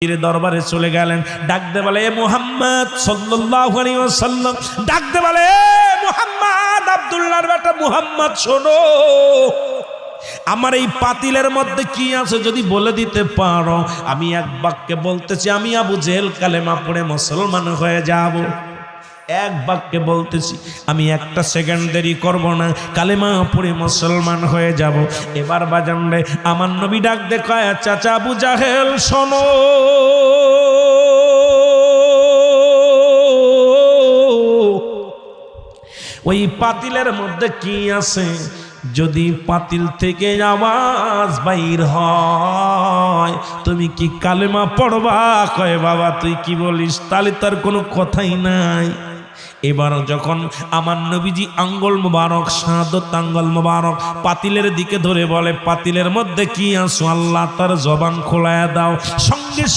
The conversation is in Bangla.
দরবারে চলে গেলেন, ডাক দে বলে এ মুহাম্মদ সাল্লাল্লাহু আলাইহি ওয়াসাল্লাম, ডাক দে বলে এ মুহাম্মদ, আব্দুল্লাহর বেটা মুহাম্মদ, শোনো আমার এই পাতিলের মধ্যে কি আছে যদি বলে দিতে পারো, আমি এক বাক্যে বলতেছি আমি আবু জেহেল কালেমা পড়ে মুসলমান হয়ে যাব। এক বাক্যে বলতেছি, আমি একটা সেকেন্ড দেরি করব না, কালেমা পড়ে মুসলমান হয়ে যাব। এবার বাজান রে আমার নবী ডাক দেখায়, চাচা আবু জাহেল শোনো, ওই পাতিলের মধ্যে কি আছে যদি পাতিল থেকে আওয়াজ বাইর হয় তুমি কি কালেমা পড়বা? কয় বাবা তুই কি বলিস, তাহলে তার কোনো কথাই নাই। এবার যখন আমার নবীজি আঙ্গুল মুবারক, শাহাদত আঙ্গুল মুবারক পাতিলের দিকে ধরে বলে, পাতিলের মধ্যে কি আছে আল্লাহ তার জবান খোলায়া দাও। সঙ্গে সঙ্গে